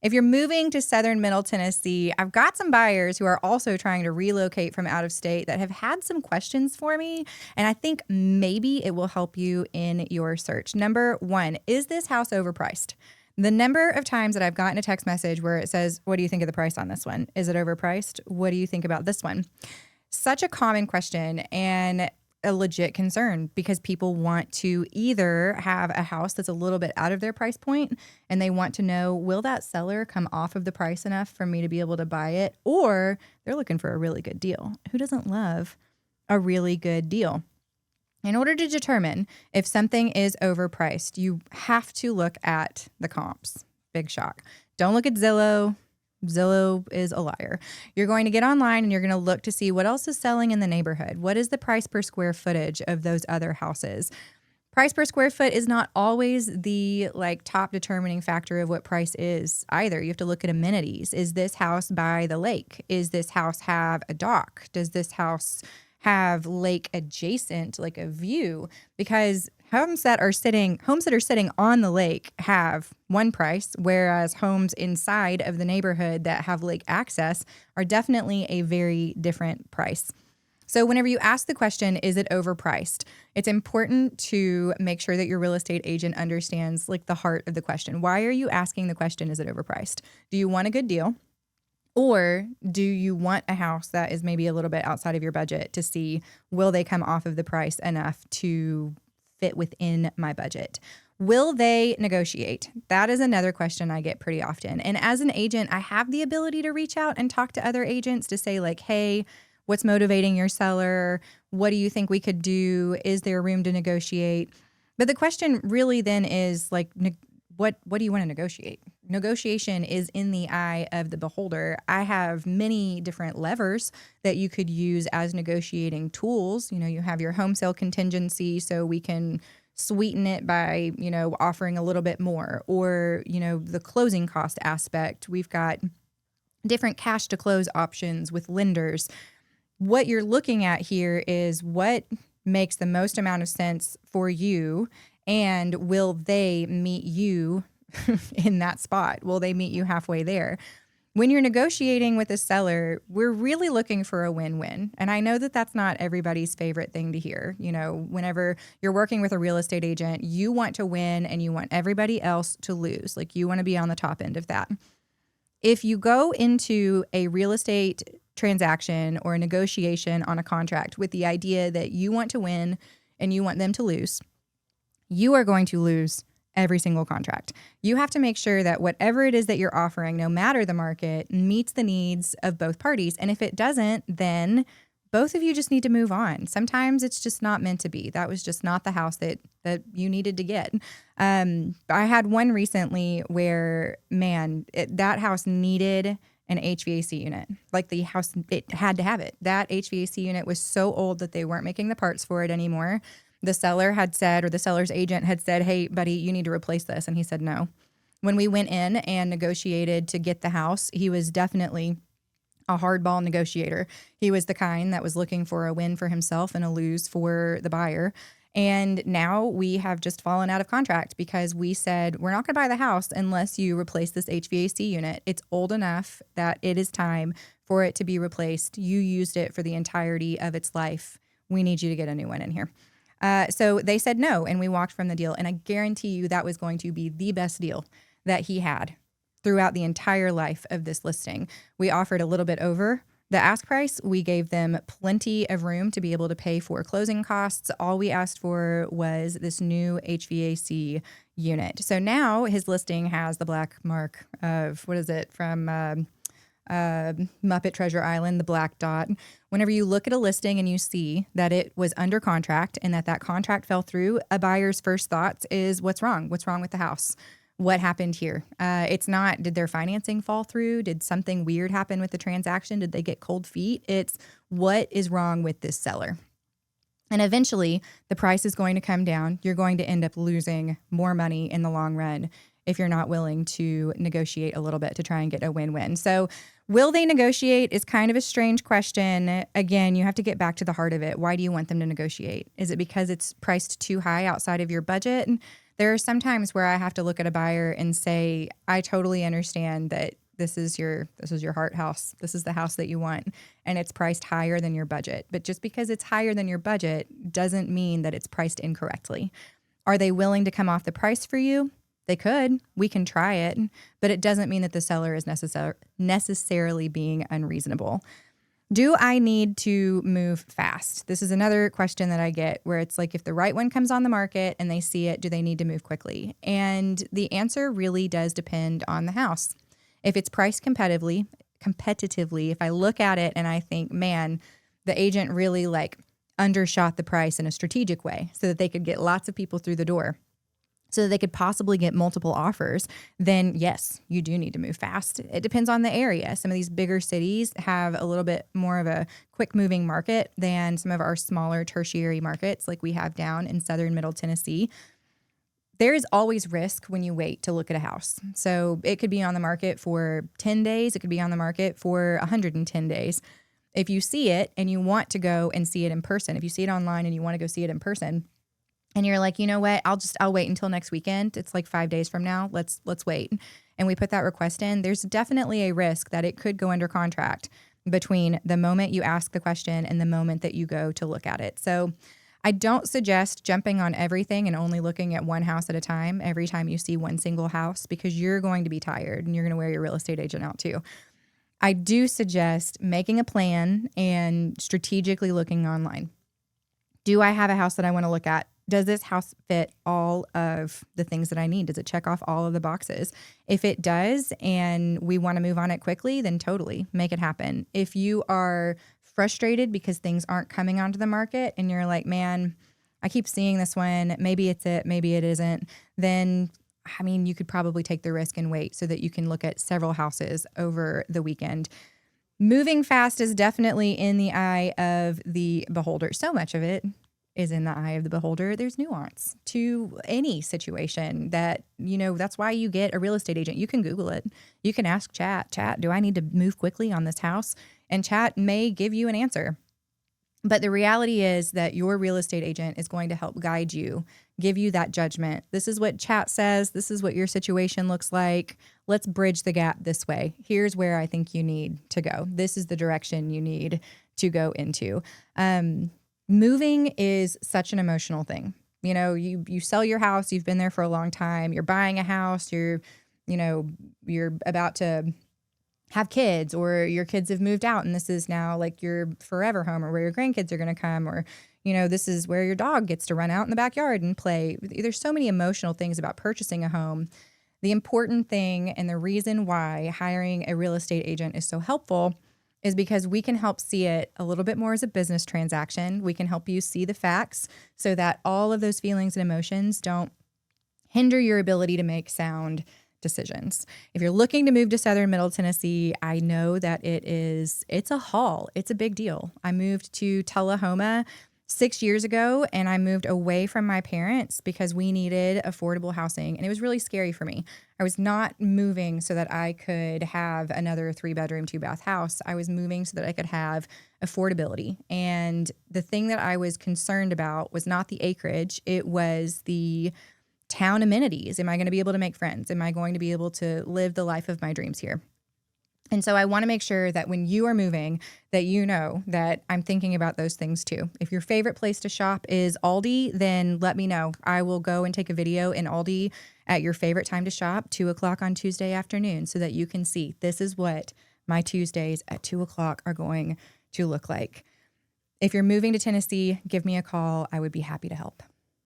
If you're moving to southern Middle Tennessee, I've got some buyers who are also trying to relocate from out of state that have had some questions for me, and I think maybe it will help you in your search. Number one, is this house overpriced? The number of times that I've gotten a text message where it says, what do you think of the price on this one? Is it overpriced? What do you think about this one? Such a common question and a legit concern because people want to either have a house that's a little bit out of their price point and they want to know, will that seller come off of the price enough for me to be able to buy it? Or they're looking for a really good deal. Who doesn't love a really good deal? In order to determine if something is overpriced, you have to look at the comps. Big shock. Don't look at Zillow. Zillow is a liar. You're going to get online and you're going to look to see what else is selling in the neighborhood. What is the price per square footage of those other houses? Price per square foot is not always the top determining factor of what price is either. You have to look at amenities. Is this house by the lake? Is this house have a dock? Does this house have lake adjacent, like a view? Because homes that are sitting on the lake have one price, whereas homes inside of the neighborhood that have lake access are definitely a very different price. So whenever you ask the question, is it overpriced? It's important to make sure that your real estate agent understands the heart of the question. Why are you asking the question, is it overpriced? Do you want a good deal? Or do you want a house that is maybe a little bit outside of your budget to see, will they come off of the price enough to fit within my budget? Will they negotiate? That is another question I get pretty often. And as an agent, I have the ability to reach out and talk to other agents to say hey, what's motivating your seller? What do you think we could do? Is there room to negotiate? But the question really then is what do you want to negotiate? Negotiation is in the eye of the beholder. I have many different levers that you could use as negotiating tools. You have your home sale contingency, so we can sweeten it by, offering a little bit more, or, the closing cost aspect. We've got different cash to close options with lenders. What you're looking at here is what makes the most amount of sense for you, and will they meet you in that spot? Will they meet you halfway there? When you're negotiating with a seller, we're really looking for a win-win. And I know that that's not everybody's favorite thing to hear. Whenever you're working with a real estate agent, you want to win and you want everybody else to lose. You want to be on the top end of that. If you go into a real estate transaction or a negotiation on a contract with the idea that you want to win and you want them to lose, you are going to lose every single contract. You have to make sure that whatever it is that you're offering, no matter the market, meets the needs of both parties. And if it doesn't, then both of you just need to move on. Sometimes it's just not meant to be. That was just not the house that you needed to get. I had one recently where, that house needed an HVAC unit. The house, it had to have it. That HVAC unit was so old that they weren't making the parts for it anymore. The seller had said, or the seller's agent had said, hey, buddy, you need to replace this. And he said no. When we went in and negotiated to get the house, he was definitely a hardball negotiator. He was the kind that was looking for a win for himself and a lose for the buyer. And now we have just fallen out of contract because we said, we're not going to buy the house unless you replace this HVAC unit. It's old enough that it is time for it to be replaced. You used it for the entirety of its life. We need you to get a new one in here. So they said no, and we walked from the deal. And I guarantee you that was going to be the best deal that he had throughout the entire life of this listing. We offered a little bit over the ask price. We gave them plenty of room to be able to pay for closing costs. All we asked for was this new HVAC unit. So now his listing has the black mark of, from Muppet Treasure Island, the black dot. Whenever you look at a listing and you see that it was under contract and that contract fell through, a buyer's first thoughts is, what's wrong? What's wrong with the house? What happened here? It's not, did their financing fall through? Did something weird happen with the transaction? Did they get cold feet? It's, what is wrong with this seller? And eventually the price is going to come down. You're going to end up losing more money in the long run if you're not willing to negotiate a little bit to try and get a win-win. So will they negotiate is kind of a strange question. Again, you have to get back to the heart of it. Why do you want them to negotiate? Is it because it's priced too high outside of your budget? There are some times where I have to look at a buyer and say, I totally understand that this is your heart house. This is the house that you want, and it's priced higher than your budget. But just because it's higher than your budget doesn't mean that it's priced incorrectly. Are they willing to come off the price for you? They could. We can try it, but it doesn't mean that the seller is necessarily being unreasonable. Do I need to move fast? This is another question that I get where it's like, if the right one comes on the market and they see it, do they need to move quickly? And the answer really does depend on the house. If it's priced competitively, if I look at it and I think, man, the agent really like undershot the price in a strategic way so that they could get lots of people through the door, so that they could possibly get multiple offers, then yes, you do need to move fast. It depends on the area. Some of these bigger cities have a little bit more of a quick moving market than some of our smaller tertiary markets like we have down in southern middle Tennessee. There is always risk when you wait to look at a house. So it could be on the market for 10 days. It could be on the market for 110 days. If you see it and you want to go and see it in person, if you see it online and you want to go see it in person, and you're like, you know what, I'll wait until next weekend. It's like 5 days from now. Let's wait. And we put that request in. There's definitely a risk that it could go under contract between the moment you ask the question and the moment that you go to look at it. So I don't suggest jumping on everything and only looking at one house at a time every time you see one single house, because you're going to be tired and you're going to wear your real estate agent out too. I do suggest making a plan and strategically looking online. Do I have a house that I want to look at? Does this house fit all of the things that I need? Does it check off all of the boxes? If it does and we want to move on it quickly, then totally make it happen. If you are frustrated because things aren't coming onto the market and you're like, man, I keep seeing this one, maybe it's it, maybe it isn't, then I mean, you could probably take the risk and wait so that you can look at several houses over the weekend. Moving fast is definitely in the eye of the beholder. So much of it is in the eye of the beholder. There's nuance to any situation that, that's why you get a real estate agent. You can Google it. You can ask Chat, do I need to move quickly on this house? And Chat may give you an answer. But the reality is that your real estate agent is going to help guide you, give you that judgment. This is what Chat says. This is what your situation looks like. Let's bridge the gap this way. Here's where I think you need to go. This is the direction you need to go into. Moving is such an emotional thing. You sell your house. You've been there for a long time. You're buying a house. You're about to have kids, or your kids have moved out and this is now like your forever home, or where your grandkids are going to come, or this is where your dog gets to run out in the backyard and play. There's so many emotional things about purchasing a home. The important thing and the reason why hiring a real estate agent is so helpful is because we can help see it a little bit more as a business transaction. We can help you see the facts so that all of those feelings and emotions don't hinder your ability to make sound decisions. If you're looking to move to southern middle Tennessee, I know that it's a haul. It's a big deal. I moved to Tullahoma 6 years ago, and I moved away from my parents because we needed affordable housing, and it was really scary for me. I was not moving so that I could have another 3-bedroom, 2-bath house. I was moving so that I could have affordability. And the thing that I was concerned about was not the acreage. It was the town amenities. Am I going to be able to make friends? Am I going to be able to live the life of my dreams here? And so I want to make sure that when you are moving, that you know that I'm thinking about those things too. If your favorite place to shop is Aldi, then let me know. I will go and take a video in Aldi at your favorite time to shop, 2:00 on Tuesday afternoon, so that you can see this is what my Tuesdays at 2:00 are going to look like. If you're moving to Tennessee, give me a call. I would be happy to help.